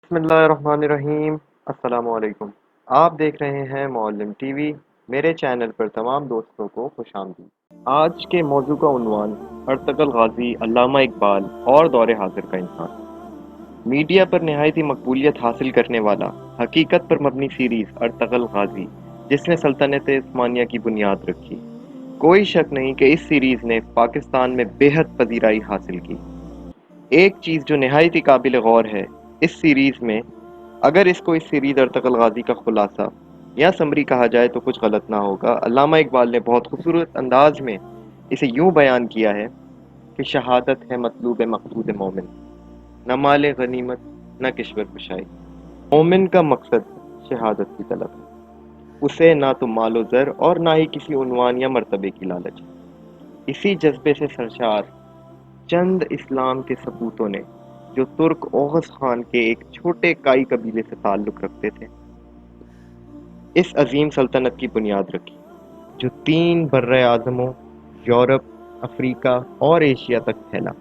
بسم اللہ الرحمن الرحیم۔ السلام علیکم۔ آپ دیکھ رہے ہیں معلم ٹی وی۔ میرے چینل پر تمام دوستوں کو خوش آمدید۔ آج کے موضوع کا عنوان ارطغرل غازی، علامہ اقبال اور دور حاضر کا انسان۔ میڈیا پر نہایت ہی مقبولیت حاصل کرنے والا حقیقت پر مبنی سیریز ارطغرل غازی، جس نے سلطنت عثمانیہ کی بنیاد رکھی۔ کوئی شک نہیں کہ اس سیریز نے پاکستان میں بے حد پذیرائی حاصل کی۔ ایک چیز جو نہایت ہی قابل غور ہے اس سیریز میں، اگر اس کو اس سیریز ارطغرل غازی کا خلاصہ یا سمری کہا جائے تو کچھ غلط نہ ہوگا۔ علامہ اقبال نے بہت خوبصورت انداز میں اسے یوں بیان کیا ہے کہ شہادت ہے مطلوب مقصود مومن، نہ مال غنیمت نہ کشور کشائی۔ مومن کا مقصد شہادت کی طلب ہے، اسے نہ تو مال و زر اور نہ ہی کسی عنوان یا مرتبے کی لالچ۔ اسی جذبے سے سرشار چند اسلام کے سپوتوں نے، جو ترک اوغز خان کے ایک چھوٹے کائی قبیلے سے تعلق رکھتے تھے، اس عظیم سلطنت کی بنیاد رکھی، جو 3 برِ اعظموں یورپ، افریقہ اور ایشیا تک پھیلا،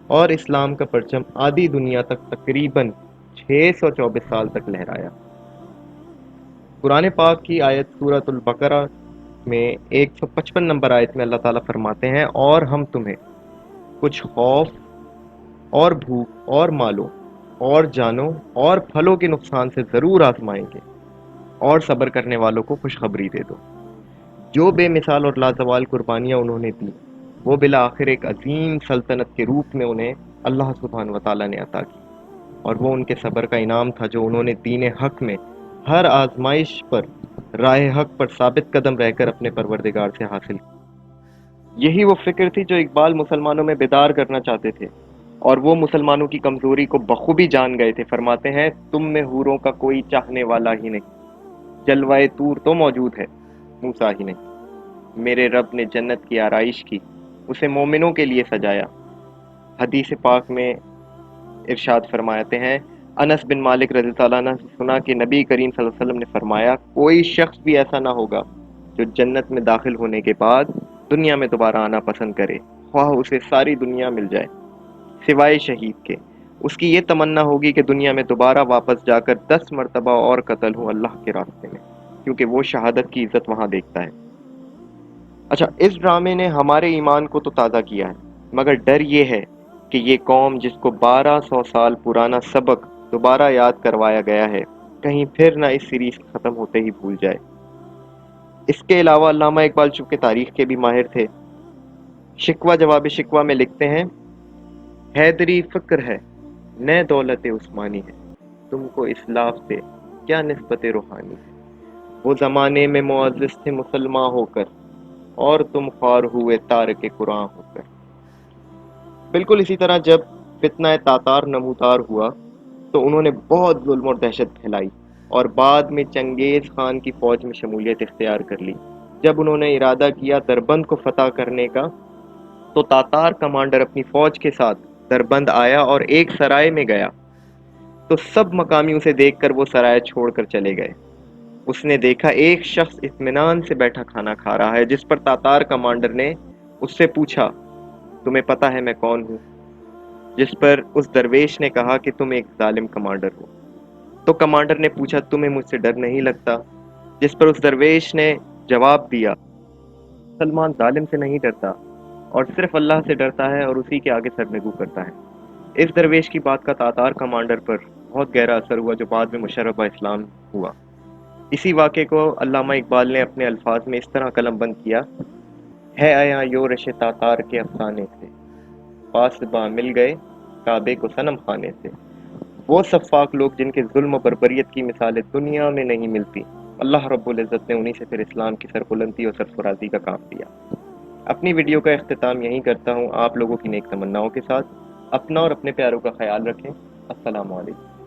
اور اسلام کا پرچم آدھی دنیا تک تقریباً 624 سال تک لہرایا۔ قرآن پاک کی آیت سورۃ البقرہ میں 155 نمبر آیت میں اللہ تعالیٰ فرماتے ہیں، اور ہم تمہیں کچھ خوف اور بھوک اور مالوں اور جانوں اور پھلوں کے نقصان سے ضرور آزمائیں گے، اور صبر کرنے والوں کو خوشخبری دے دو۔ جو بے مثال اور لازوال قربانیاں انہوں نے دی، وہ بالآخر ایک عظیم سلطنت کے روپ میں انہیں اللہ سبحانہ و تعالیٰ نے عطا کی، اور وہ ان کے صبر کا انعام تھا جو انہوں نے دین حق میں ہر آزمائش پر راہ حق پر ثابت قدم رہ کر اپنے پروردگار سے حاصل کی۔ یہی وہ فکر تھی جو اقبال مسلمانوں میں بیدار کرنا چاہتے تھے، اور وہ مسلمانوں کی کمزوری کو بخوبی جان گئے تھے۔ فرماتے ہیں، تم میں حوروں کا کوئی چاہنے والا ہی نہیں، جلوائے طور تو موجود ہے، موسیٰ ہی نہیں۔ میرے رب نے جنت کی آرائش کی، اسے مومنوں کے لیے سجایا۔ حدیث پاک میں ارشاد فرماتے ہیں، انس بن مالک رضی اللہ عنہ سے سنا کہ نبی کریم صلی اللہ علیہ وسلم نے فرمایا، کوئی شخص بھی ایسا نہ ہوگا جو جنت میں داخل ہونے کے بعد دنیا میں دوبارہ آنا پسند کرے، خواہ اسے ساری دنیا مل جائے، سوائے شہید کے۔ اس کی یہ تمنا ہوگی کہ دنیا میں دوبارہ واپس جا کر 10 مرتبہ اور قتل ہوں اللہ کے راستے میں، کیونکہ وہ شہادت کی عزت وہاں دیکھتا ہے۔ اچھا، اس ڈرامے نے ہمارے ایمان کو تو تازہ کیا ہے، مگر ڈر یہ ہے کہ یہ قوم جس کو 1200 سال پرانا سبق دوبارہ یاد کروایا گیا ہے، کہیں پھر نہ اس سیریز ختم ہوتے ہی بھول جائے۔ اس کے علاوہ علامہ اقبال چونکہ تاریخ کے بھی ماہر تھے، شکوہ جواب شکوہ میں لکھتے ہیں، حیدری فکر ہے نئے دولت عثمانی ہے، تم کو اسلاف سے کیا نسبت روحانی ہے۔ وہ زمانے میں معزز تھے مسلمان ہو کر، اور تم خوار ہوئے تارک قرآن ہو کر۔ بالکل اسی طرح جب فتنہ تاتار نمودار ہوا تو انہوں نے بہت ظلم اور دہشت پھیلائی، اور بعد میں چنگیز خان کی فوج میں شمولیت اختیار کر لی۔ جب انہوں نے ارادہ کیا دربند کو فتح کرنے کا، تو تاتار کمانڈر اپنی فوج کے ساتھ دربند آیا اور ایک سرائے میں گیا، تو سب مقامی اسے دیکھ کر وہ سرائے چھوڑ کر چلے گئے۔ اس نے دیکھا ایک شخص اطمینان سے بیٹھا کھانا کھا رہا ہے، جس پر تاتار کمانڈر نے اس سے پوچھا، تمہیں پتہ ہے میں کون ہوں؟ جس پر اس درویش نے کہا کہ تم ایک ظالم کمانڈر ہو۔ تو کمانڈر نے پوچھا، تمہیں مجھ سے ڈر نہیں لگتا؟ جس پر اس درویش نے جواب دیا، مسلمان ظالم سے نہیں ڈرتا، اور صرف اللہ سے ڈرتا ہے اور اسی کے آگے سرنگو کرتا ہے۔ اس درویش کی بات کا تاتار کمانڈر پر بہت گہرا اثر ہوا، جو بعد میں مشرف اسلام ہوا۔ اسی واقعے کو علامہ اقبال نے اپنے الفاظ میں اس طرح قلم بند کیا، ہے آیا یورش تاتار کے افسانے سے، پاس با مل گئے کعبے کو صنم خانے سے۔ وہ سفاک لوگ جن کے ظلم و بربریت کی مثالیں دنیا میں نہیں ملتی، اللہ رب العزت نے انہی سے پھر اسلام کی سربلندی اور سرفرازی کا کام دیا۔ اپنی ویڈیو کا اختتام یہیں کرتا ہوں، آپ لوگوں کی نیک تمناؤں کے ساتھ۔ اپنا اور اپنے پیاروں کا خیال رکھیں۔ السلام علیکم۔